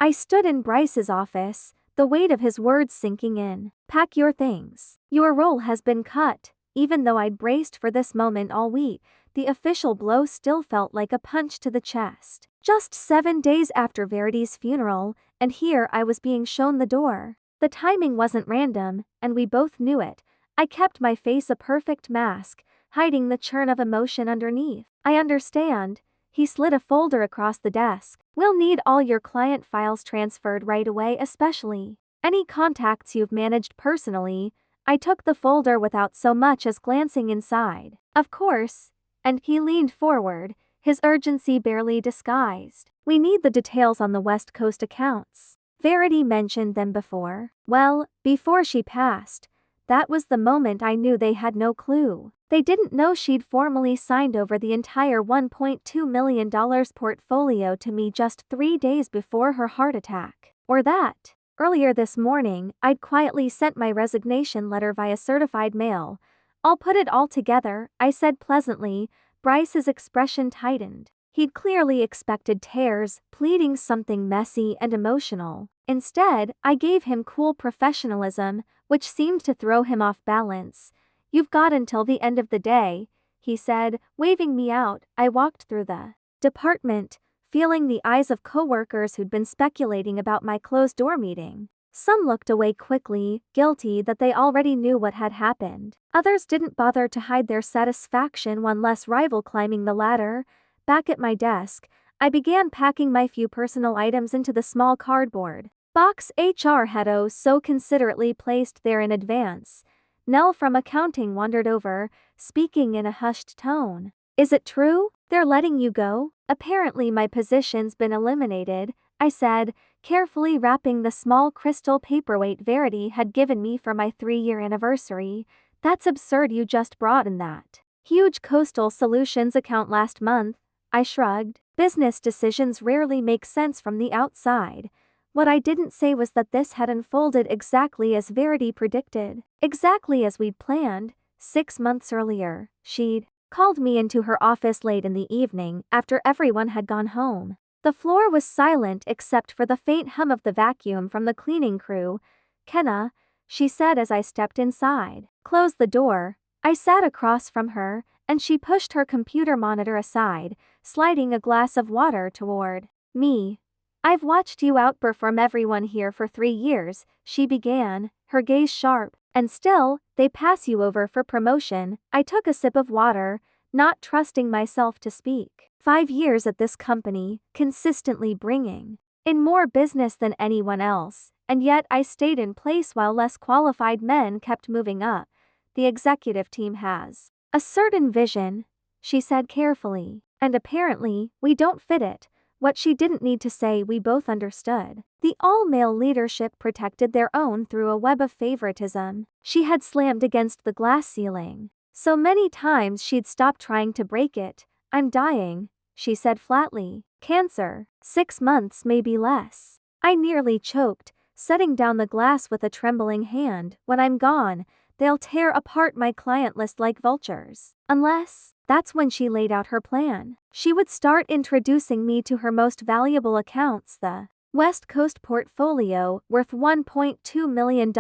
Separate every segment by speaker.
Speaker 1: I stood in Bryce's office, the weight of his words sinking in. Pack your things. Your role has been cut. Even though I'd braced for this moment all week, the official blow still felt like a punch to the chest. Just 7 days after Verity's funeral, and here I was being shown the door. The timing wasn't random, and we both knew it. I kept my face a perfect mask, hiding the churn of emotion underneath. I understand. He slid a folder across the desk. We'll need all your client files transferred right away, especially any contacts you've managed personally. I took the folder without so much as glancing inside. Of course. And he leaned forward, his urgency barely disguised. We need the details on the West Coast accounts. Verity mentioned them before. Well, before she passed. That was the moment I knew they had no clue. They didn't know she'd formally signed over the entire $1.2 million portfolio to me just 3 days before her heart attack. Or that. Earlier this morning, I'd quietly sent my resignation letter via certified mail. I'll put it all together, I said pleasantly. Bryce's expression tightened. He'd clearly expected tears, pleading something messy and emotional. Instead, I gave him cool professionalism, which seemed to throw him off balance. You've got until the end of the day, he said, waving me out. I walked through the department, feeling the eyes of coworkers who'd been speculating about my closed-door meeting. Some looked away quickly, guilty that they already knew what had happened. Others didn't bother to hide their satisfaction, one less rival climbing the ladder. Back at my desk, I began packing my few personal items into the small cardboard box HR had so considerately placed there in advance. Nell from accounting wandered over, speaking in a hushed tone. Is it true? They're letting you go? Apparently my position's been eliminated, I said, carefully wrapping the small crystal paperweight Verity had given me for my 3-year anniversary. That's absurd, you just brought in that huge Coastal Solutions account last month. I shrugged. Business decisions rarely make sense from the outside. What I didn't say was that this had unfolded exactly as Verity predicted. Exactly as we'd planned. 6 months earlier, she'd called me into her office late in the evening after everyone had gone home. The floor was silent except for the faint hum of the vacuum from the cleaning crew. Kenna, she said as I stepped inside. Close the door. I sat across from her, and she pushed her computer monitor aside, sliding a glass of water toward me. I've watched you outperform everyone here for 3 years, she began, her gaze sharp. And still, they pass you over for promotion. I took a sip of water, not trusting myself to speak. 5 years at this company, consistently bringing in more business than anyone else, and yet I stayed in place while less qualified men kept moving up. The executive team has a certain vision, she said carefully, and apparently, we don't fit it. What she didn't need to say we both understood. The all-male leadership protected their own through a web of favoritism. She had slammed against the glass ceiling so many times she'd stopped trying to break it. I'm dying, she said flatly. Cancer. 6 months, maybe less. I nearly choked, setting down the glass with a trembling hand. When I'm gone, they'll tear apart my client list like vultures. Unless, that's when she laid out her plan. She would start introducing me to her most valuable accounts, the West Coast portfolio, worth $1.2 million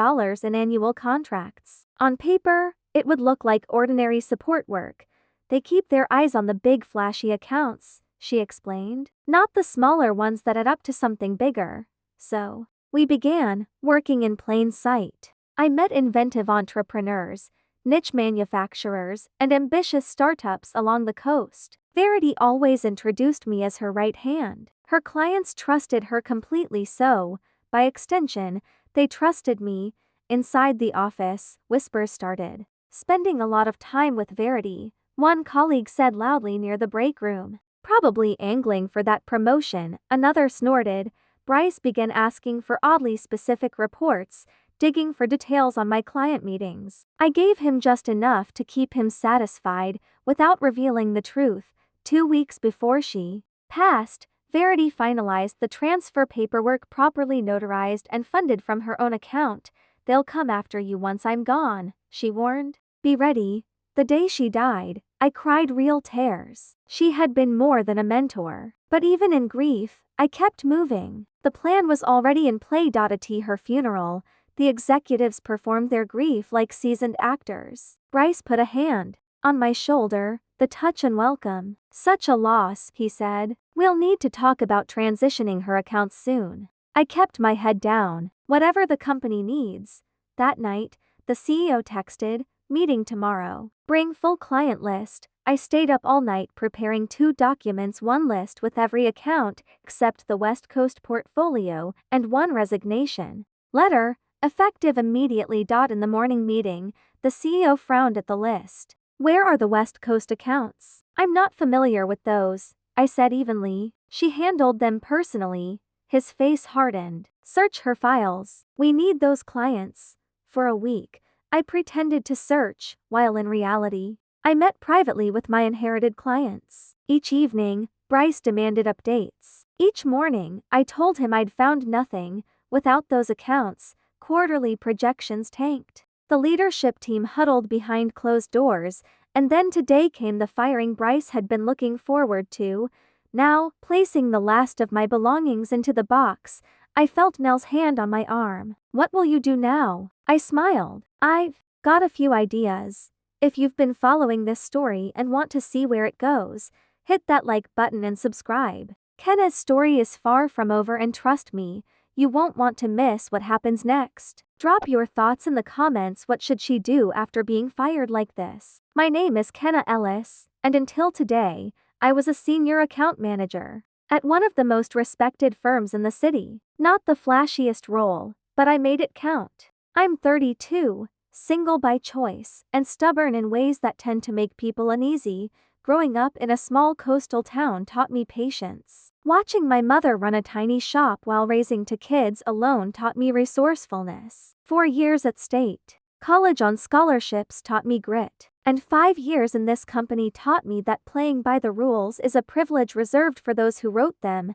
Speaker 1: in annual contracts. On paper, it would look like ordinary support work. They keep their eyes on the big flashy accounts, she explained, not the smaller ones that add up to something bigger. So, we began working in plain sight. I met inventive entrepreneurs, niche manufacturers, and ambitious startups along the coast. Verity always introduced me as her right hand. Her clients trusted her completely, so, by extension, they trusted me. Inside the office, whispers started. Spending a lot of time with Verity, one colleague said loudly near the break room. Probably angling for that promotion, another snorted. Bryce began asking for oddly specific reports, digging for details on my client meetings. I gave him just enough to keep him satisfied, without revealing the truth. 2 weeks before she passed, Verity finalized the transfer paperwork, properly notarized and funded from her own account. They'll come after you once I'm gone, she warned. Be ready. The day she died, I cried real tears. She had been more than a mentor. But even in grief, I kept moving. The plan was already in play. At her funeral, the executives performed their grief like seasoned actors. Bryce put a hand on my shoulder, the touch unwelcome. Such a loss, he said. We'll need to talk about transitioning her accounts soon. I kept my head down. Whatever the company needs. That night, the CEO texted, meeting tomorrow. Bring full client list. I stayed up all night preparing 2 documents, 1 list with every account except the West Coast portfolio, and 1 resignation letter, effective immediately. In the morning meeting, the CEO frowned at the list. Where are the West Coast accounts? I'm not familiar with those, I said evenly. She handled them personally. His face hardened. Search her files. We need those clients. For a week, I pretended to search, while in reality, I met privately with my inherited clients. Each evening, Bryce demanded updates. Each morning, I told him I'd found nothing. Without those accounts, quarterly projections tanked. The leadership team huddled behind closed doors, and then today came the firing Bryce had been looking forward to. Now, placing the last of my belongings into the box, I felt Nell's hand on my arm. What will you do now? I smiled. I've got a few ideas. If you've been following this story and want to see where it goes, hit that like button and subscribe. Kenna's story is far from over, and trust me, you won't want to miss what happens next. Drop your thoughts in the comments. What should she do after being fired like this? My name is Kenna Ellis, and until today, I was a senior account manager at one of the most respected firms in the city. Not the flashiest role, but I made it count. I'm 32, single by choice, and stubborn in ways that tend to make people uneasy. Growing up in a small coastal town taught me patience. Watching my mother run a tiny shop while raising 2 kids alone taught me resourcefulness. 4 years at state college on scholarships taught me grit. And 5 years in this company taught me that playing by the rules is a privilege reserved for those who wrote them.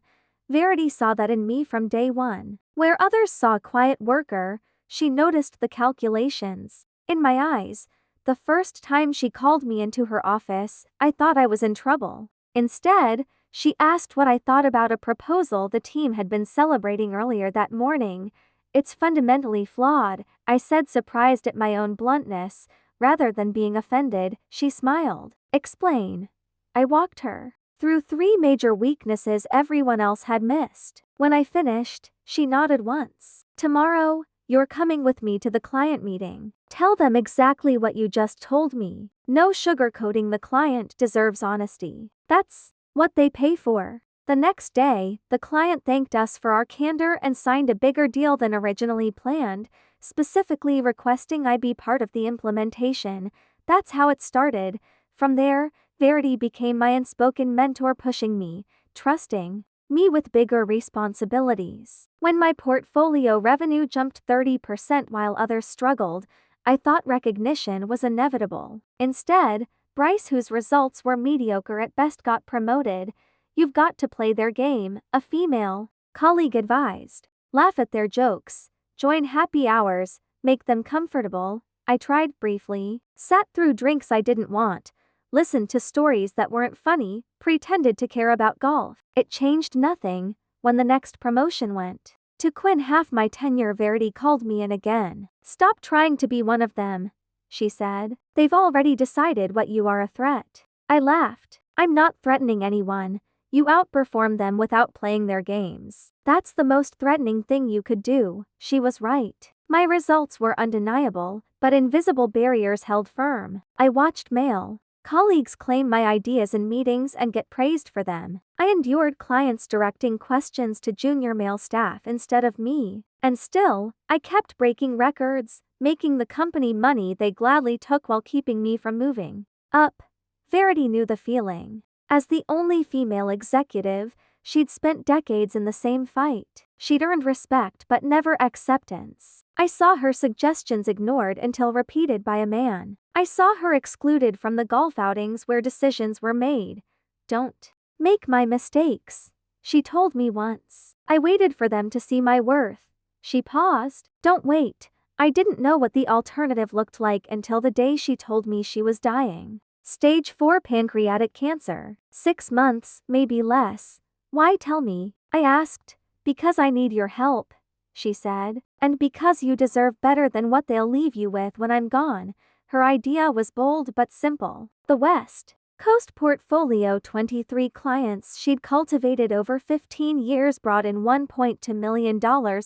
Speaker 1: Verity saw that in me from day one. Where others saw a quiet worker, she noticed the calculations in my eyes. The first time she called me into her office, I thought I was in trouble. Instead, she asked what I thought about a proposal the team had been celebrating earlier that morning. It's fundamentally flawed, I said, surprised at my own bluntness. Rather than being offended, she smiled. Explain. I walked her through 3 major weaknesses everyone else had missed. When I finished, she nodded once. Tomorrow, you're coming with me to the client meeting. Tell them exactly what you just told me. No sugarcoating. The client deserves honesty. That's what they pay for. The next day, the client thanked us for our candor and signed a bigger deal than originally planned, specifically requesting I be part of the implementation. That's how it started. From there, Verity became my unspoken mentor, pushing me, trusting me with bigger responsibilities. When my portfolio revenue jumped 30% while others struggled, I thought recognition was inevitable. Instead, Bryce, whose results were mediocre at best, got promoted. You've got to play their game, a female colleague advised. Laugh at their jokes. Join happy hours, make them comfortable. I tried briefly, sat through drinks I didn't want, listened to stories that weren't funny, pretended to care about golf. It changed nothing. When the next promotion went to Quinn, half my tenure, Verity called me in again. Stop trying to be one of them, she said. They've already decided what you are, a threat. I laughed. I'm not threatening anyone. You outperform them without playing their games. That's the most threatening thing you could do. She was right. My results were undeniable, but invisible barriers held firm. I watched male colleagues claim my ideas in meetings and get praised for them. I endured clients directing questions to junior male staff instead of me. And still, I kept breaking records, making the company money they gladly took while keeping me from moving up. Verity knew the feeling. As the only female executive, she'd spent decades in the same fight. She'd earned respect but never acceptance. I saw her suggestions ignored until repeated by a man. I saw her excluded from the golf outings where decisions were made. Don't make my mistakes, she told me once. I waited for them to see my worth. She paused. Don't wait. I didn't know what the alternative looked like until the day she told me she was dying. Stage 4 pancreatic cancer. 6 months, maybe less. Why tell me? I asked. Because I need your help, she said. And because you deserve better than what they'll leave you with when I'm gone. Her idea was bold but simple. The West Coast portfolio, 23 clients she'd cultivated over 15 years, brought in $1.2 million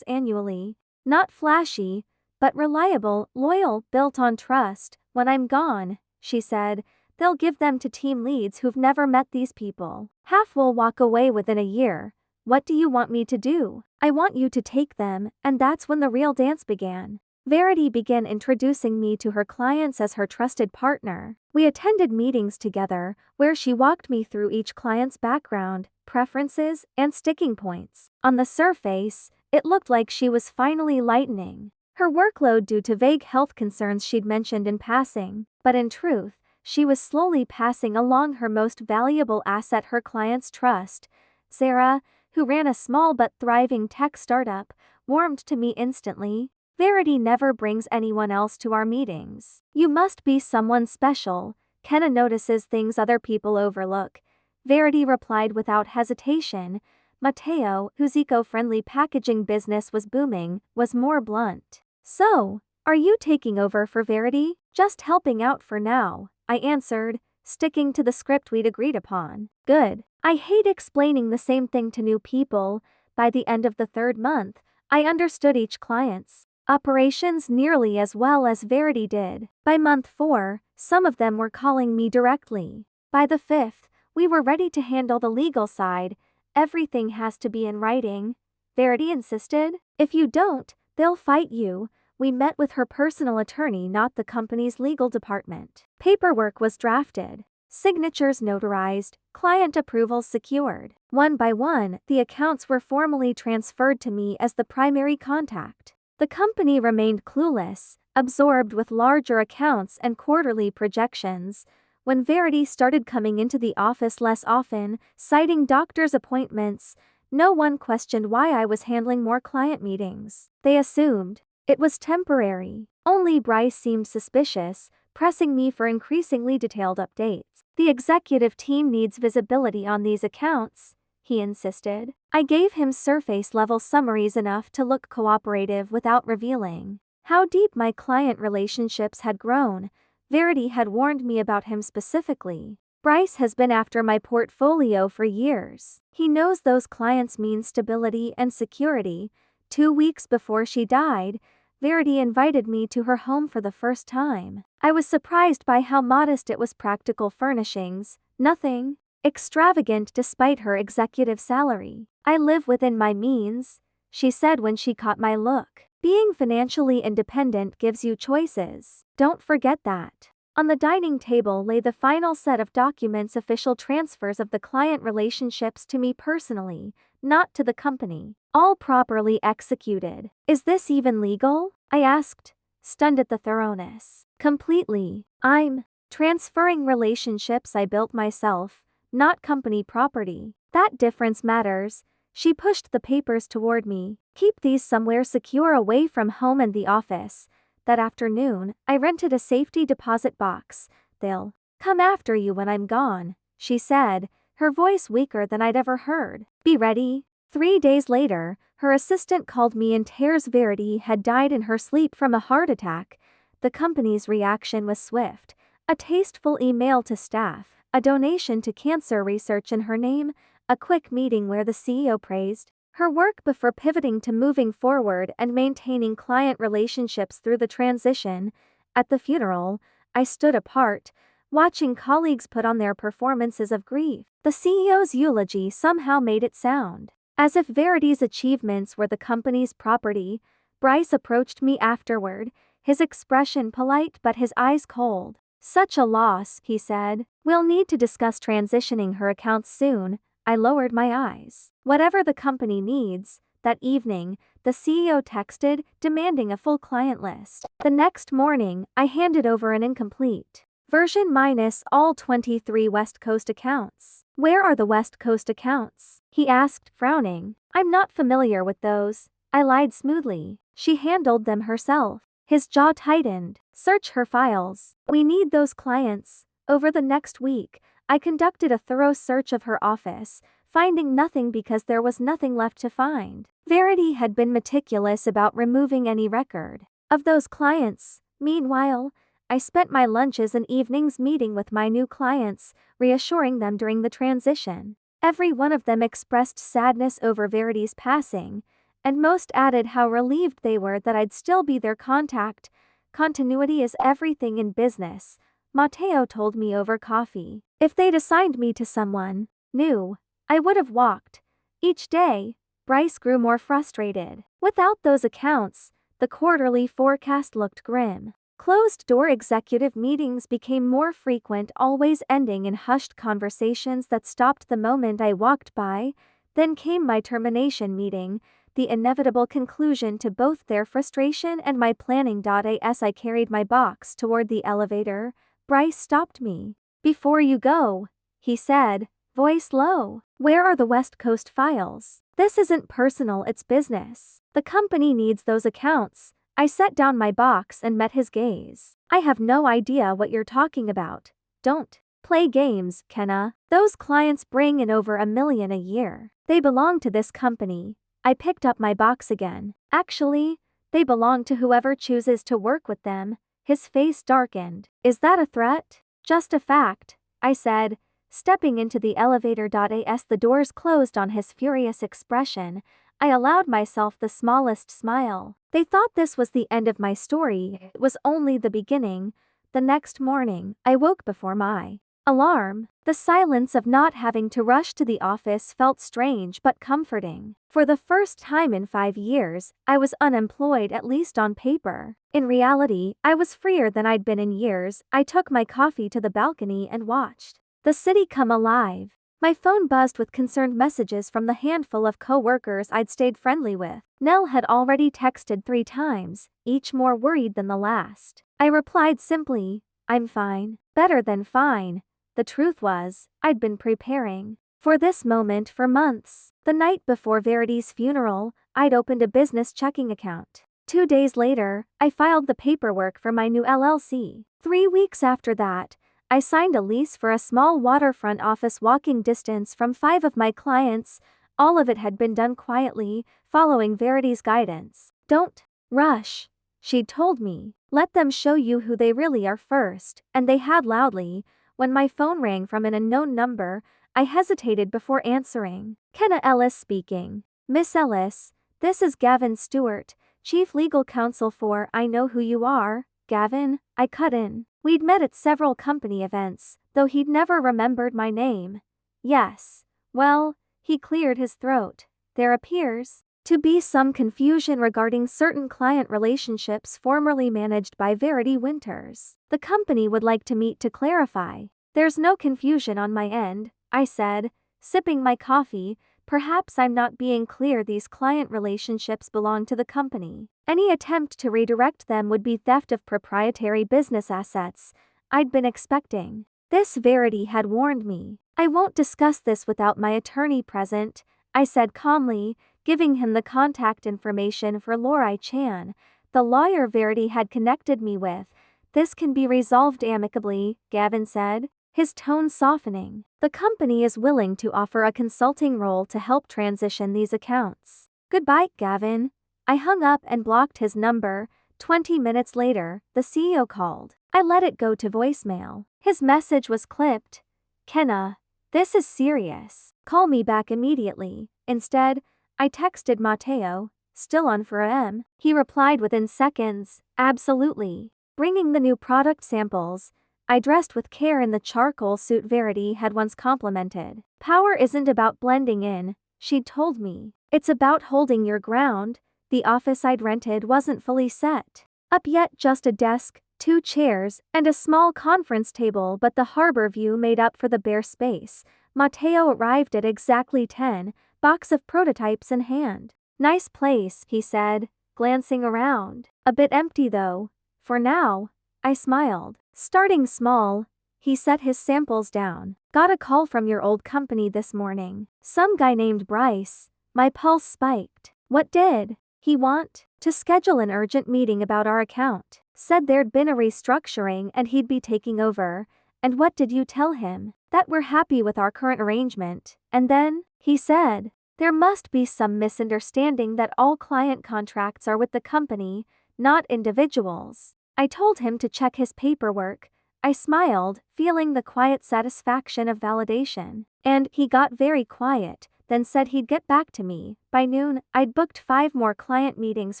Speaker 1: annually. Not flashy, but reliable, loyal, built on trust. When I'm gone, she said, they'll give them to team leads who've never met these people. Half will walk away within a year. What do you want me to do? I want you to take them, and that's when the real dance began. Verity began introducing me to her clients as her trusted partner. We attended meetings together, where she walked me through each client's background, preferences, and sticking points. On the surface, it looked like she was finally lightening her workload due to vague health concerns she'd mentioned in passing, but in truth, she was slowly passing along her most valuable asset, her clients' trust. Sarah, who ran a small but thriving tech startup, warmed to me instantly. Verity never brings anyone else to our meetings. You must be someone special. Kenna notices things other people overlook. Verity replied without hesitation. Mateo, whose eco-friendly packaging business was booming, was more blunt. So, are you taking over for Verity? Just helping out for now, I answered, sticking to the script we'd agreed upon. Good. I hate explaining the same thing to new people. By the end of the third month, I understood each client's operations nearly as well as Verity did. By month 4, some of them were calling me directly. By the 5th, we were ready to handle the legal side. Everything has to be in writing, Verity insisted. If you don't, they'll fight you. We met with her personal attorney, not the company's legal department. Paperwork was drafted, signatures notarized, client approvals secured. One by one, the accounts were formally transferred to me as the primary contact. The company remained clueless, absorbed with larger accounts and quarterly projections. When Verity started coming into the office less often, citing doctor's appointments, no one questioned why I was handling more client meetings. They assumed it was temporary. Only Bryce seemed suspicious, pressing me for increasingly detailed updates. The executive team needs visibility on these accounts, he insisted. I gave him surface-level summaries enough to look cooperative without revealing how deep my client relationships had grown. Verity had warned me about him specifically. Bryce has been after my portfolio for years. He knows those clients mean stability and security. 2 weeks before she died, Verity invited me to her home for the first time. I was surprised by how modest it was. Practical furnishings, nothing extravagant despite her executive salary. I live within my means, she said when she caught my look. Being financially independent gives you choices. Don't forget that. On the dining table lay the final set of documents, official transfers of the client relationships to me personally, not to the company, all properly executed. Is this even legal? I asked, stunned at the thoroughness. Completely. I'm transferring relationships I built myself, not company property. That difference matters. She pushed the papers toward me. Keep these somewhere secure away from home and the office. That afternoon, I rented a safety deposit box. They'll come after you when I'm gone, she said, her voice weaker than I'd ever heard. Be ready. 3 days later, her assistant called me in tears. Verity had died in her sleep from a heart attack. The company's reaction was swift. A tasteful email to staff, a donation to cancer research in her name, a quick meeting where the CEO praised her work before pivoting to moving forward and maintaining client relationships through the transition. At the funeral, I stood apart, watching colleagues put on their performances of grief. The CEO's eulogy somehow made it sound as if Verity's achievements were the company's property. Bryce approached me afterward, his expression polite but his eyes cold. Such a loss, he said. We'll need to discuss transitioning her accounts soon. I lowered my eyes. Whatever the company needs. That evening, the CEO texted, demanding a full client list. The next morning, I handed over an incomplete version minus all 23 West Coast accounts. Where are the West Coast accounts? He asked, frowning. I'm not familiar with those. I lied smoothly. She handled them herself. His jaw tightened. Search her files. We need those clients. Over the next week, I conducted a thorough search of her office, finding nothing because there was nothing left to find. Verity had been meticulous about removing any record of those clients. Meanwhile, I spent my lunches and evenings meeting with my new clients, reassuring them during the transition. Every one of them expressed sadness over Verity's passing, and most added how relieved they were that I'd still be their contact. Continuity is everything in business, Matteo told me over coffee. If they'd assigned me to someone new, I would have walked. Each day, Bryce grew more frustrated. Without those accounts, the quarterly forecast looked grim. Closed-door executive meetings became more frequent, always ending in hushed conversations that stopped the moment I walked by. Then came my termination meeting, the inevitable conclusion to both their frustration and my planning. As I carried my box toward the elevator, Bryce stopped me. "Before you go," he said, voice low, "where are the West Coast files? This isn't personal, it's business. The company needs those accounts." I set down my box and met his gaze. "I have no idea what you're talking about. Don't play games, Kenna. Those clients bring in over $1 million a year. They belong to this company." I picked up my box again. "Actually, they belong to whoever chooses to work with them." His face darkened. "Is that a threat?" "Just a fact," I said, stepping into the elevator. As the doors closed on his furious expression, I allowed myself the smallest smile. They thought this was the end of my story. It was only the beginning. The next morning, I woke before my alarm. The silence of not having to rush to the office felt strange but comforting. For the first time in 5 years, I was unemployed, at least on paper. In reality, I was freer than I'd been in years. I took my coffee to the balcony and watched the city come alive. My phone buzzed with concerned messages from the handful of co-workers I'd stayed friendly with. Nell had already texted 3 times, each more worried than the last. I replied simply, "I'm fine." Better than fine. The truth was, I'd been preparing for this moment for months. The night before Verity's funeral, I'd opened a business checking account. 2 days later, I filed the paperwork for my new LLC. 3 weeks after that, I signed a lease for a small waterfront office walking distance from 5 of my clients. All of it had been done quietly, following Verity's guidance. "Don't rush," she'd told me. "Let them show you who they really are first." And they had loudly. When my phone rang from an unknown number, I hesitated before answering. "Kenna Ellis speaking." "Miss Ellis, this is Gavin Stewart, Chief Legal Counsel for I Know Who You Are." "Gavin," I cut in. We'd met at several company events, though he'd never remembered my name. "Yes. Well," he cleared his throat, "there appears to be some confusion regarding certain client relationships formerly managed by Verity Winters. The company would like to meet to clarify." "There's no confusion on my end," I said, sipping my coffee. "Perhaps I'm not being clear. These client relationships belong to the company. Any attempt to redirect them would be theft of proprietary business assets." I'd been expecting this. Verity had warned me. "I won't discuss this without my attorney present," I said calmly, giving him the contact information for Lori Chan, the lawyer Verity had connected me with. "This can be resolved amicably," Gavin said, his tone softening. "The company is willing to offer a consulting role to help transition these accounts." "Goodbye, Gavin." I hung up and blocked his number. 20 minutes later, the CEO called. I let it go to voicemail. His message was clipped. "Kenna, this is serious. Call me back immediately." Instead, I texted Matteo, "Still on for a?" He replied within seconds, "Absolutely." Bringing the new product samples, I dressed with care in the charcoal suit Verity had once complimented. "Power isn't about blending in," she'd told me. "It's about holding your ground." The office I'd rented wasn't fully set up yet, just a desk, 2 chairs, and a small conference table, but the harbor view made up for the bare space. Matteo arrived at exactly 10, box of prototypes in hand. "Nice place," he said, glancing around. "A bit empty though. For now." I smiled. "Starting small." He set his samples down. "Got a call from your old company this morning. Some guy named Bryce." My pulse spiked. "What did he want?" "To schedule an urgent meeting about our account. Said there'd been a restructuring and he'd be taking over." "And what did you tell him?" "That we're happy with our current arrangement." "And then?" he said. There must be some misunderstanding that all client contracts are with the company, not individuals. I told him to check his paperwork. I smiled, feeling the quiet satisfaction of validation. And he got very quiet, then said he'd get back to me. By noon, I'd booked 5 more client meetings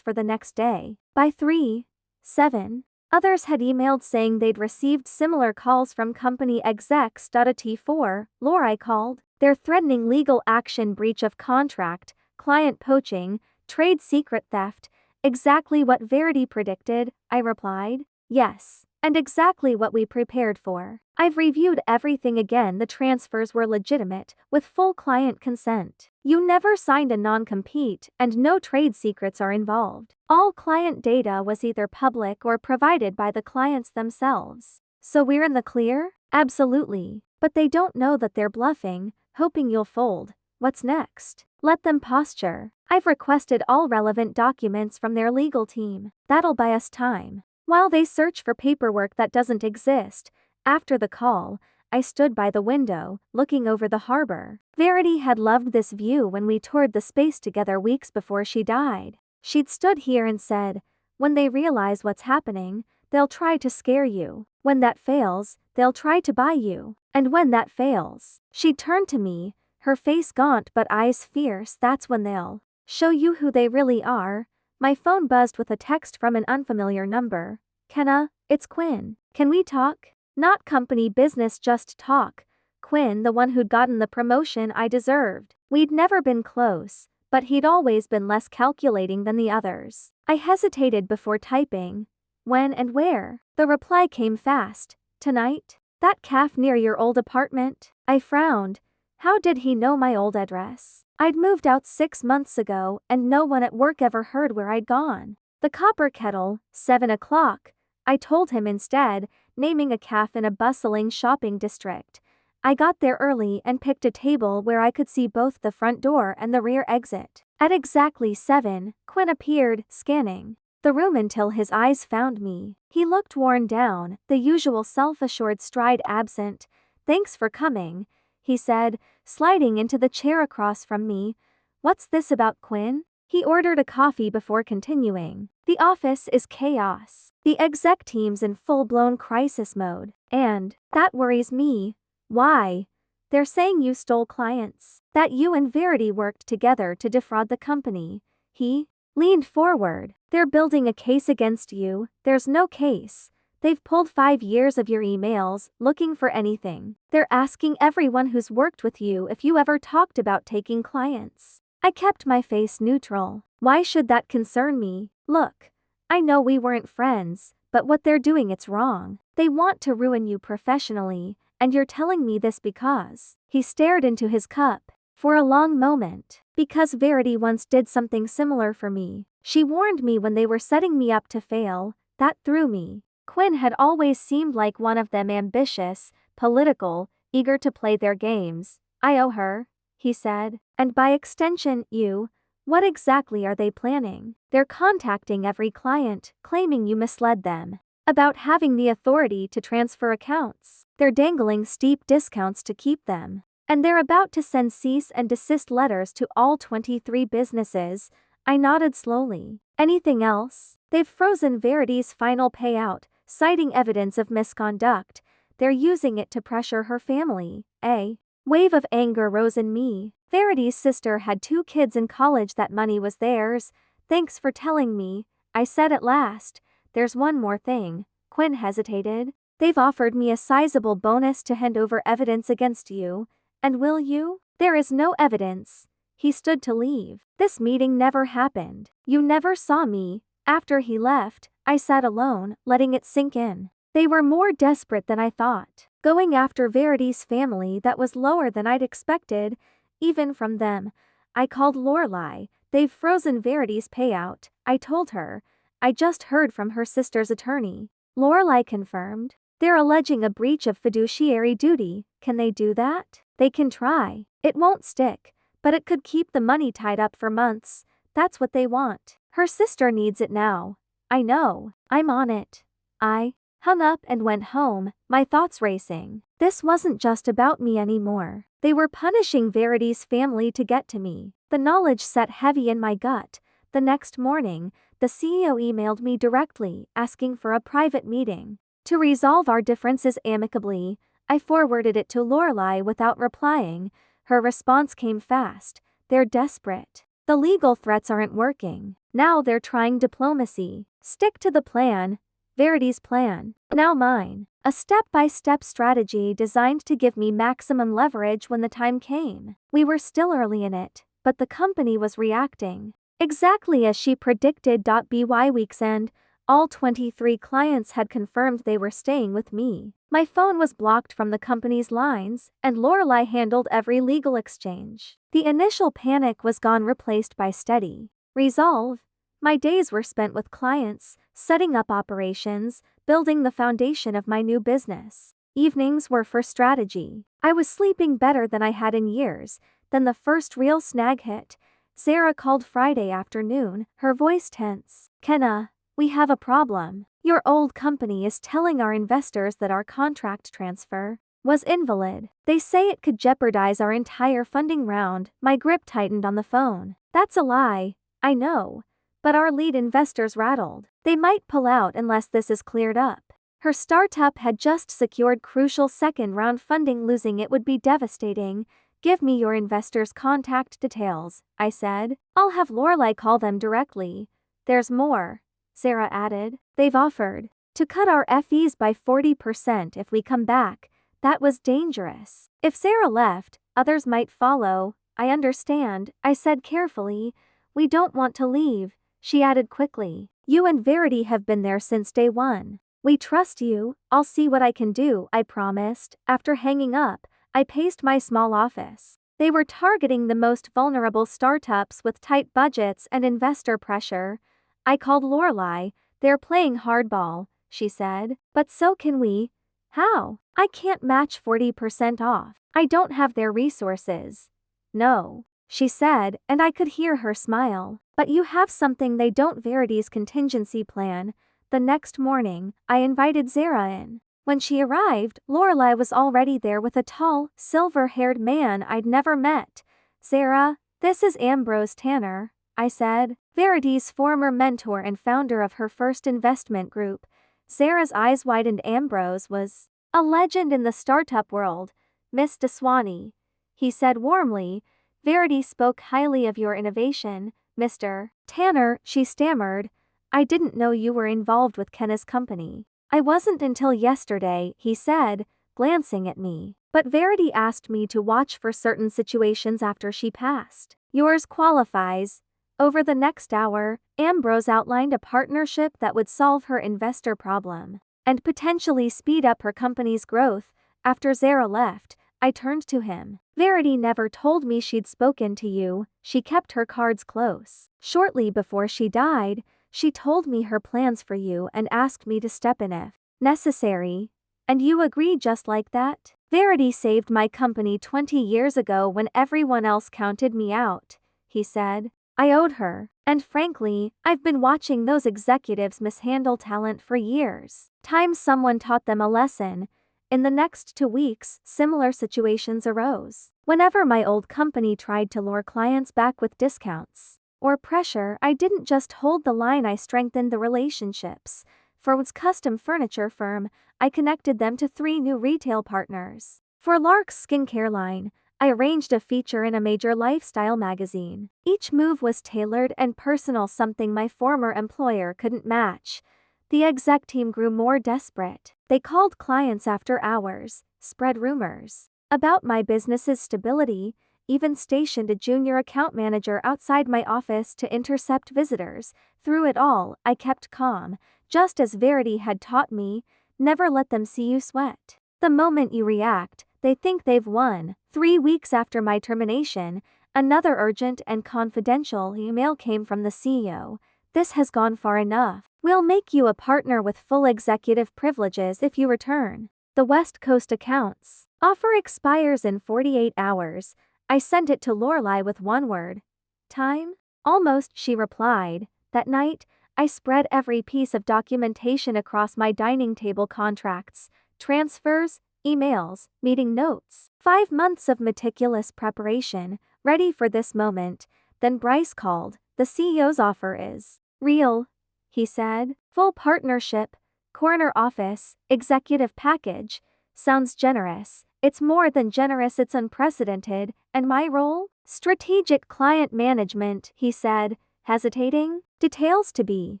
Speaker 1: for the next day. By 3:07, others had emailed saying they'd received similar calls from company execs. At T4, Lori called. They're threatening legal action, breach of contract, client poaching, trade secret theft. Exactly what Verity predicted, I replied. Yes, and exactly what we prepared for. I've reviewed everything again. The transfers were legitimate, with full client consent. You never signed a non-compete, and no trade secrets are involved. All client data was either public or provided by the clients themselves. So we're in the clear? Absolutely. But they don't know that they're bluffing, hoping you'll fold. What's next? Let them posture. I've requested all relevant documents from their legal team. That'll buy us time. While they search for paperwork that doesn't exist, after the call, I stood by the window, looking over the harbor. Verity had loved this view when we toured the space together weeks before she died. She'd stood here and said, when they realize what's happening, they'll try to scare you. When that fails, they'll try to buy you. And when that fails, she turned to me, her face gaunt but eyes fierce. That's when they'll show you who they really are. My phone buzzed with a text from an unfamiliar number. Kenna, it's Quinn. Can we talk? Not company business, just talk. Quinn, the one who'd gotten the promotion I deserved. We'd never been close, but he'd always been less calculating than the others. I hesitated before typing. When and where? The reply came fast. Tonight? That cafe near your old apartment? I frowned. How did he know my old address? I'd moved out 6 months ago, and no one at work ever heard where I'd gone. The Copper Kettle, 7 o'clock. I told him instead, naming a cafe in a bustling shopping district. I got there early and picked a table where I could see both the front door and the rear exit. At exactly 7, Quinn appeared, scanning the room until his eyes found me. He looked worn down, the usual self-assured stride absent. Thanks for coming, he said, sliding into the chair across from me. What's this about, Quinn? He ordered a coffee before continuing. The office is chaos. The exec team's in full-blown crisis mode. And that worries me. Why? They're saying you stole clients. That you and Verity worked together to defraud the company. He leaned forward. They're building a case against you. There's no case. They've pulled 5 years of your emails, looking for anything. They're asking everyone who's worked with you if you ever talked about taking clients. I kept my face neutral. Why should that concern me? Look, I know we weren't friends, but what they're doing, it's wrong. They want to ruin you professionally, and you're telling me this because... He stared into his cup for a long moment. Because Verity once did something similar for me. She warned me when they were setting me up to fail. That threw me. Quinn had always seemed like one of them, ambitious, political, eager to play their games. I owe her, he said. And by extension, you. What exactly are they planning? They're contacting every client, claiming you misled them about having the authority to transfer accounts. They're dangling steep discounts to keep them. And they're about to send cease and desist letters to all 23 businesses. I nodded slowly. Anything else? They've frozen Verity's final payout, citing evidence of misconduct. They're using it to pressure her family. A wave of anger rose in me. Verity's sister had 2 kids in college. That money was theirs. Thanks for telling me, I said at last. There's one more thing. Quinn hesitated. They've offered me a sizable bonus to hand over evidence against you. And will you? There is no evidence. He stood to leave. This meeting never happened. You never saw me. After he left, I sat alone, letting it sink in. They were more desperate than I thought. Going after Verity's family. That was lower than I'd expected, even from them. I called Lorelai. They've frozen Verity's payout, I told her. I just heard from her sister's attorney. Lorelai confirmed. They're alleging a breach of fiduciary duty. Can they do that? They can try. It won't stick, but it could keep the money tied up for months. That's what they want. Her sister needs it now. I know. I'm on it. I hung up and went home, my thoughts racing. This wasn't just about me anymore. They were punishing Verity's family to get to me. The knowledge sat heavy in my gut. The next morning, the CEO emailed me directly, asking for a private meeting. To resolve our differences amicably, I forwarded it to Lorelai without replying. Her response came fast. They're desperate. The legal threats aren't working. Now they're trying diplomacy. Stick to the plan. Verity's plan. Now mine. A step-by-step strategy designed to give me maximum leverage when the time came. We were still early in it, but the company was reacting. Exactly as she predicted. By week's end, all 23 clients had confirmed they were staying with me. My phone was blocked from the company's lines, and Lorelai handled every legal exchange. The initial panic was gone, replaced by steady resolve. My days were spent with clients, setting up operations, building the foundation of my new business. Evenings were for strategy. I was sleeping better than I had in years. Then the first real snag hit. Sarah called Friday afternoon, her voice tense. Kenna, we have a problem. Your old company is telling our investors that our contract transfer was invalid. They say it could jeopardize our entire funding round. My grip tightened on the phone. That's a lie. I know. But our lead investors rattled. They might pull out unless this is cleared up. Her startup had just secured crucial second-round funding. Losing it would be devastating. Give me your investors' contact details, I said. I'll have Lorelai call them directly. There's more, Sarah added. They've offered to cut our fees by 40% if we come back. That was dangerous. If Sarah left, others might follow. I understand, I said carefully. We don't want to leave. She added quickly. You and Verity have been there since day one. We trust you. I'll see what I can do, I promised. After hanging up, I paced my small office. They were targeting the most vulnerable startups with tight budgets and investor pressure. I called Lorelai. They're playing hardball, she said. But so can we. How? I can't match 40% off. I don't have their resources. No, she said, and I could hear her smile. But you have something they don't. Verity's contingency plan. The next morning, I invited Sarah in. When she arrived, Lorelai was already there with a tall, silver-haired man I'd never met. Sarah, this is Ambrose Tanner, I said. Verity's former mentor and founder of her first investment group. Sarah's eyes widened. Ambrose was a legend in the startup world. Miss DeSwanee, he said warmly. Verity spoke highly of your innovation, Mr. Tanner, she stammered. I didn't know you were involved with Kenna's company. I wasn't until yesterday, he said, glancing at me. But Verity asked me to watch for certain situations after she passed. Yours qualifies. Over the next hour, Ambrose outlined a partnership that would solve her investor problem and potentially speed up her company's growth. After Sarah left, I turned to him. Verity never told me she'd spoken to you. She kept her cards close. Shortly before she died, she told me her plans for you and asked me to step in if necessary. And you agreed just like that? Verity saved my company 20 years ago when everyone else counted me out, he said. I owed her. And frankly, I've been watching those executives mishandle talent for years. Time someone taught them a lesson. In the next 2 weeks, similar situations arose. Whenever my old company tried to lure clients back with discounts or pressure, I didn't just hold the line, I strengthened the relationships. For its custom furniture firm, I connected them to 3 new retail partners. For Lark's skincare line, I arranged a feature in a major lifestyle magazine. Each move was tailored and personal, something my former employer couldn't match. The exec team grew more desperate. They called clients after hours, spread rumors about my business's stability, even stationed a junior account manager outside my office to intercept visitors. Through it all, I kept calm, just as Verity had taught me. Never let them see you sweat. The moment you react, they think they've won. 3 weeks after my termination, another urgent and confidential email came from the CEO. This has gone far enough. We'll make you a partner with full executive privileges if you return the West Coast accounts. Offer expires in 48 hours. I sent it to Lorelai with one word. Time? Almost, she replied. That night, I spread every piece of documentation across my dining table: contracts, transfers, emails, meeting notes. 5 months of meticulous preparation, ready for this moment. Then Bryce called. The CEO's offer is real, he said. Full partnership, corner office, executive package. Sounds generous. It's more than generous, it's unprecedented. And my role? Strategic client management, he said, hesitating. Details to be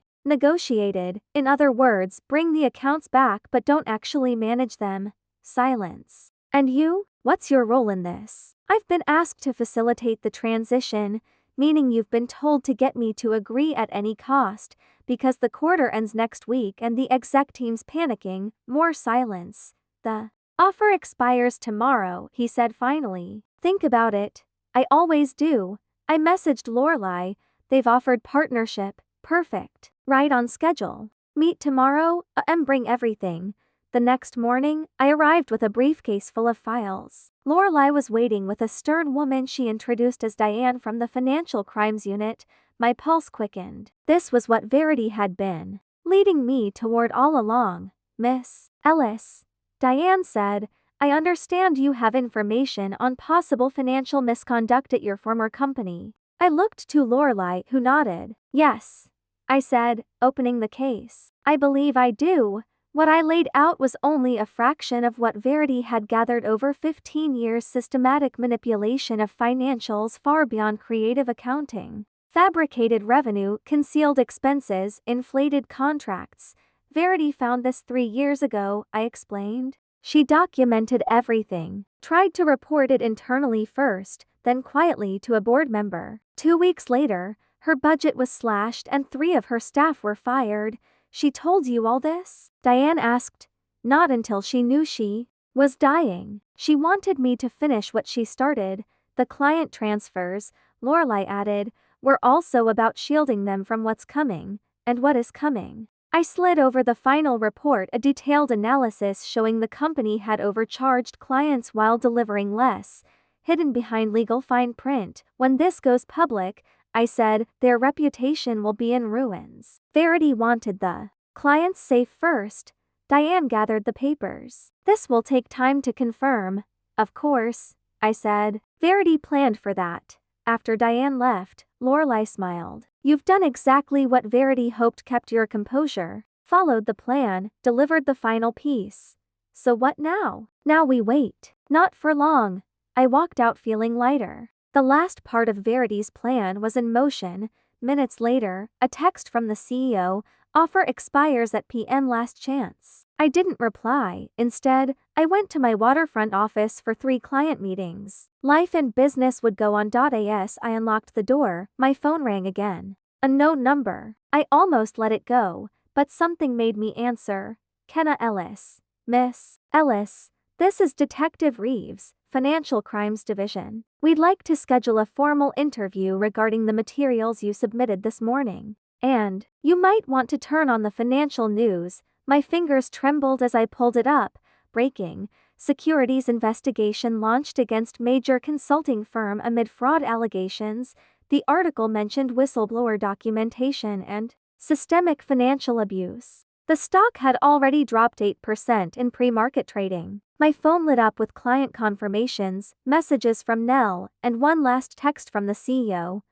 Speaker 1: negotiated. In other words, bring the accounts back but don't actually manage them. Silence. And you? What's your role in this? I've been asked to facilitate the transition, meaning you've been told to get me to agree at any cost, because the quarter ends next week and the exec team's panicking. More silence. The offer expires tomorrow, he said finally. Think about it. I always do. I messaged Lorelai. They've offered partnership. Perfect. Right on schedule. Meet tomorrow, and bring everything. The next morning, I arrived with a briefcase full of files. Lorelai was waiting with a stern woman she introduced as Diane from the Financial Crimes Unit. My pulse quickened. This was what Verity had been leading me toward all along. Miss Ellis, Diane said, I understand you have information on possible financial misconduct at your former company. I looked to Lorelai, who nodded. Yes, I said, opening the case. I believe I do. What I laid out was only a fraction of what Verity had gathered over 15 years. Systematic manipulation of financials far beyond creative accounting. Fabricated revenue, concealed expenses, inflated contracts. Verity found this 3 years ago, I explained. She documented everything, tried to report it internally first, then quietly to a board member. 2 weeks later, her budget was slashed and 3 of her staff were fired. She told you all this? Diane asked. Not until she knew she was dying. She wanted me to finish what she started. The client transfers, Lorelai added, were also about shielding them from what's coming, and what is coming. I slid over the final report, a detailed analysis showing the company had overcharged clients while delivering less, hidden behind legal fine print. When this goes public, I said, their reputation will be in ruins. Verity wanted the clients safe first. Diane gathered the papers. This will take time to confirm. Of course, I said. Verity planned for that. After Diane left, Lorelai smiled. You've done exactly what Verity hoped, kept your composure, followed the plan, delivered the final piece. So what now? Now we wait. Not for long. I walked out feeling lighter. The last part of Verity's plan was in motion. Minutes later, a text from the CEO, offer expires at PM, last chance. I didn't reply. Instead, I went to my waterfront office for 3 client meetings. Life and business would go on. As I unlocked the door, my phone rang again. A known number. I almost let it go, but something made me answer. Kenna Ellis. Miss Ellis, this is Detective Reeves, Financial Crimes Division. We'd like to schedule a formal interview regarding the materials you submitted this morning. And you might want to turn on the financial news. My fingers trembled as I pulled it up. Breaking. Securities investigation launched against major consulting firm amid fraud allegations. The article mentioned whistleblower documentation and systemic financial abuse. The stock had already dropped 8% in pre-market trading. My phone lit up with client confirmations, messages from Nell, and one last text from the CEO.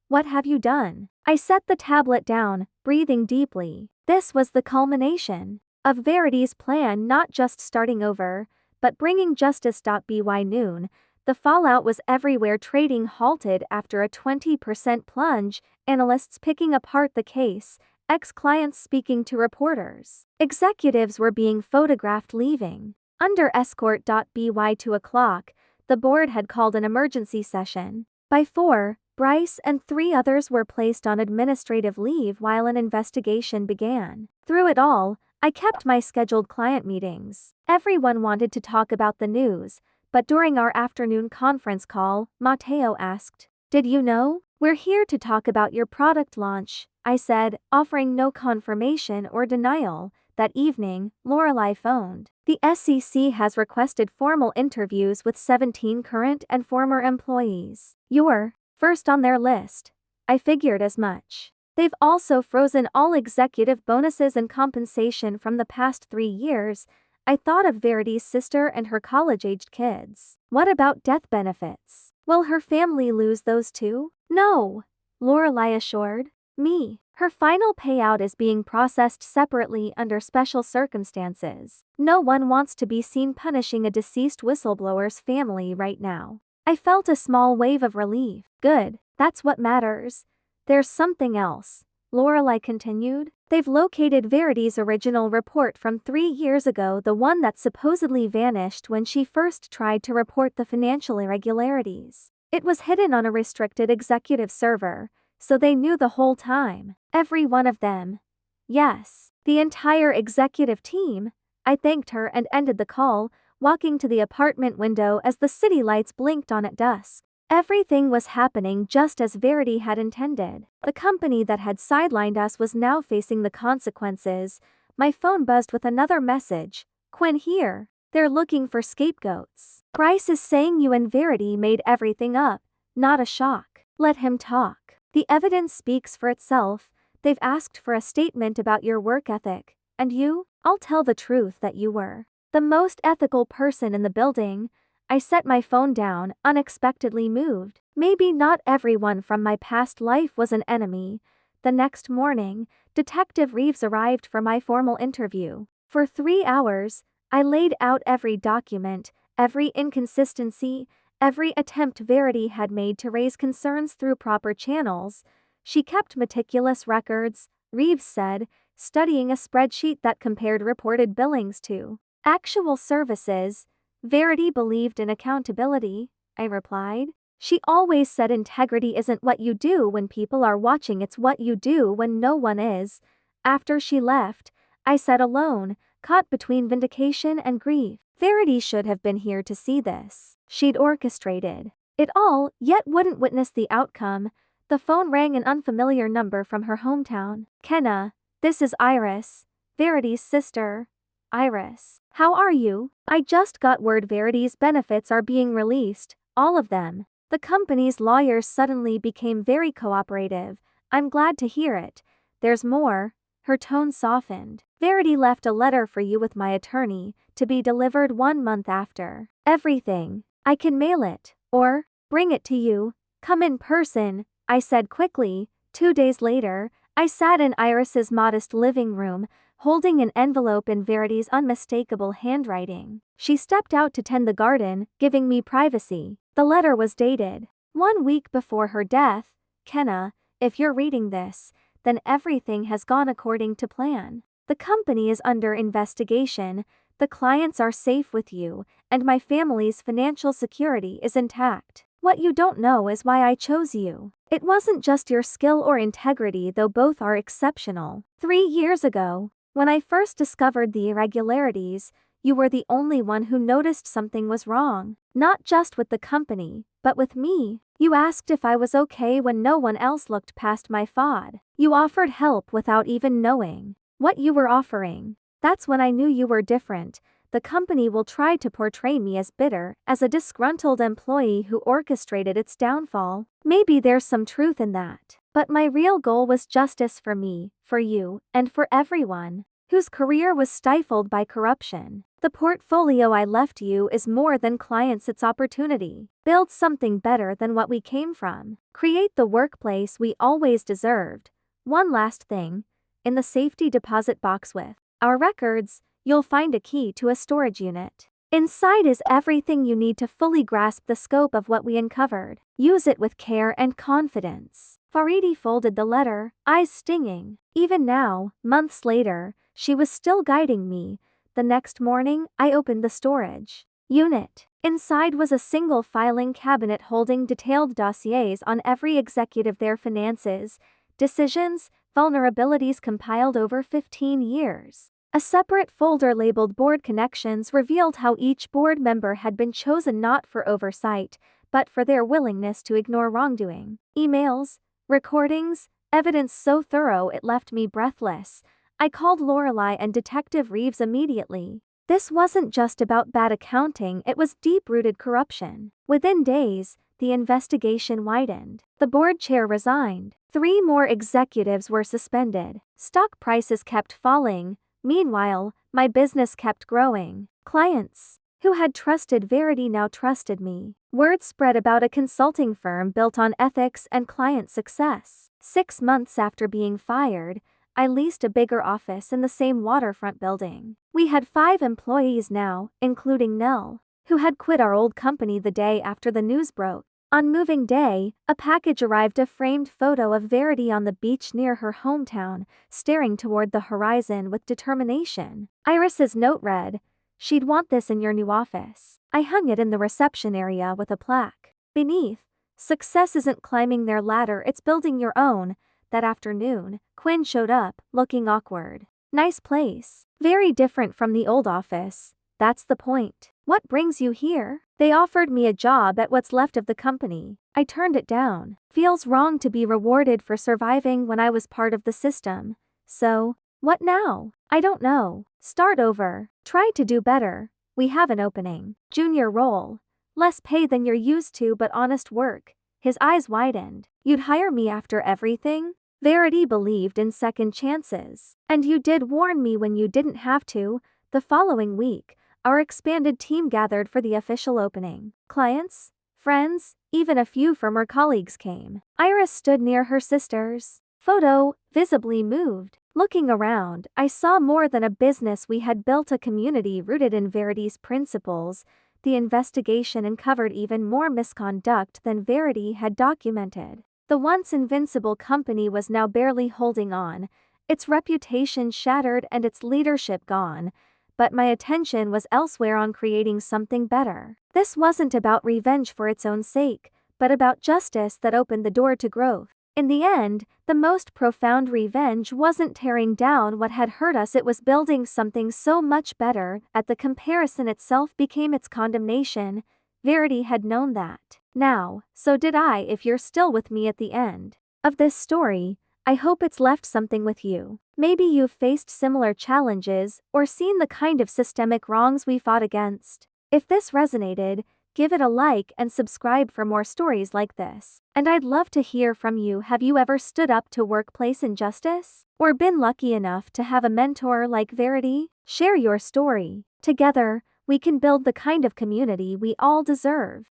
Speaker 1: What have you done? I set the tablet down, breathing deeply. This was the culmination of Verity's plan, not just starting over, but bringing justice. By noon, the fallout was everywhere. Trading halted after a 20% plunge, analysts picking apart the case, ex-clients speaking to reporters. Executives were being photographed leaving. Under escort. By 2 o'clock, the board had called an emergency session. By 4, Bryce and 3 others were placed on administrative leave while an investigation began. Through it all, I kept my scheduled client meetings. Everyone wanted to talk about the news, but during our afternoon conference call, Matteo asked, "Did you know? We're here to talk about your product launch," I said, offering no confirmation or denial. That evening, Lorelai phoned. The SEC has requested formal interviews with 17 current and former employees. You're first on their list. I figured as much. They've also frozen all executive bonuses and compensation from the past 3 years. I thought of Verity's sister and her college-aged kids. What about death benefits? Will her family lose those too? No, Lorelai assured me. Her final payout is being processed separately under special circumstances. No one wants to be seen punishing a deceased whistleblower's family right now. I felt a small wave of relief. Good, that's what matters. There's something else, Lorelai continued. They've located Verity's original report from 3 years ago, the one that supposedly vanished when she first tried to report the financial irregularities. It was hidden on a restricted executive server, so they knew the whole time. Every one of them. Yes, the entire executive team. I thanked her and ended the call, walking to the apartment window as the city lights blinked on at dusk. Everything was happening just as Verity had intended. The company that had sidelined us was now facing the consequences. My phone buzzed with another message. Quinn here. They're looking for scapegoats. Bryce is saying you and Verity made everything up. Not a shock. Let him talk. The evidence speaks for itself. They've asked for a statement about your work ethic. And you? I'll tell the truth that you were the most ethical person in the building. I set my phone down, unexpectedly moved. Maybe not everyone from my past life was an enemy. The next morning, Detective Reeves arrived for my formal interview. For 3 hours, I laid out every document, every inconsistency, every attempt Verity had made to raise concerns through proper channels. She kept meticulous records, Reeves said, studying a spreadsheet that compared reported billings to actual services. Verity believed in accountability, I replied. She always said integrity isn't what you do when people are watching, it's what you do when no one is. After she left, I sat alone, caught between vindication and grief. Verity should have been here to see this. She'd orchestrated it all, yet wouldn't witness the outcome. The phone rang, an unfamiliar number from her hometown. Kenna, this is Iris, Verity's sister. Iris, how are you? I just got word Verity's benefits are being released, all of them. The company's lawyers suddenly became very cooperative. I'm glad to hear it. There's more. Her tone softened. Verity left a letter for you with my attorney, to be delivered 1 month after. Everything. I can mail it, or bring it to you. Come in person, I said quickly. 2 days later, I sat in Iris's modest living room, holding an envelope in Verity's unmistakable handwriting. She stepped out to tend the garden, giving me privacy. The letter was dated 1 week before her death. Kenna, if you're reading this, then everything has gone according to plan. The company is under investigation, the clients are safe with you, and my family's financial security is intact. What you don't know is why I chose you. It wasn't just your skill or integrity, though both are exceptional. 3 years ago, when I first discovered the irregularities, you were the only one who noticed something was wrong. Not just with the company, but with me. You asked if I was okay when no one else looked past my FOD. You offered help without even knowing what you were offering. That's when I knew you were different. The company will try to portray me as bitter, as a disgruntled employee who orchestrated its downfall. Maybe there's some truth in that. But my real goal was justice for me, for you, and for everyone whose career was stifled by corruption. The portfolio I left you is more than clients, it's opportunity. Build something better than what we came from. Create the workplace we always deserved. One last thing. In the safety deposit box with our records, you'll find a key to a storage unit. Inside is everything you need to fully grasp the scope of what we uncovered. Use it with care and confidence. Verity folded the letter, eyes stinging. Even now, months later, she was still guiding me. The next morning, I opened the storage unit. Inside was a single filing cabinet holding detailed dossiers on every executive, their finances, decisions, vulnerabilities compiled over 15 years. A separate folder labeled Board Connections revealed how each board member had been chosen not for oversight, but for their willingness to ignore wrongdoing. Emails, recordings, evidence so thorough it left me breathless. I called Lorelai and Detective Reeves immediately. This wasn't just about bad accounting, it was deep-rooted corruption. Within days, the investigation widened. The board chair resigned. 3 more executives were suspended. Stock prices kept falling. Meanwhile, my business kept growing. Clients who had trusted Verity now trusted me. Word spread about a consulting firm built on ethics and client success. 6 months after being fired, I leased a bigger office in the same waterfront building. We had 5 employees now, including Nell, who had quit our old company the day after the news broke. On moving day, a package arrived, a framed photo of Verity on the beach near her hometown, staring toward the horizon with determination. Iris's note read, "She'd want this in your new office." I hung it in the reception area with a plaque. Beneath, "Success isn't climbing their ladder, it's building your own." That afternoon, Quinn showed up, looking awkward. "Nice place. Very different from the old office. That's the point. What brings you here?" "They offered me a job at what's left of the company. I turned it down. Feels wrong to be rewarded for surviving when I was part of the system. So, what now?" "I don't know. Start over. Try to do better. We have an opening. Junior role. Less pay than you're used to but honest work." His eyes widened. "You'd hire me after everything?" Verity believed in second chances. "And you did warn me when you didn't have to." The following week, our expanded team gathered for the official opening. Clients, friends, even a few former colleagues came. Iris stood near her sister's photo, visibly moved. Looking around, I saw more than a business. We had built a community rooted in Verity's principles. The investigation uncovered even more misconduct than Verity had documented. The once invincible company was now barely holding on, its reputation shattered and its leadership gone. But my attention was elsewhere, on creating something better. This wasn't about revenge for its own sake, but about justice that opened the door to growth. In the end, the most profound revenge wasn't tearing down what had hurt us, it was building something so much better. At the comparison itself became its condemnation. Verity had known that. Now, so did I. If you're still with me at the end of this story, I hope it's left something with you. Maybe you've faced similar challenges or seen the kind of systemic wrongs we fought against. If this resonated, give it a like and subscribe for more stories like this. And I'd love to hear from you. Have you ever stood up to workplace injustice? Or been lucky enough to have a mentor like Verity? Share your story. Together, we can build the kind of community we all deserve.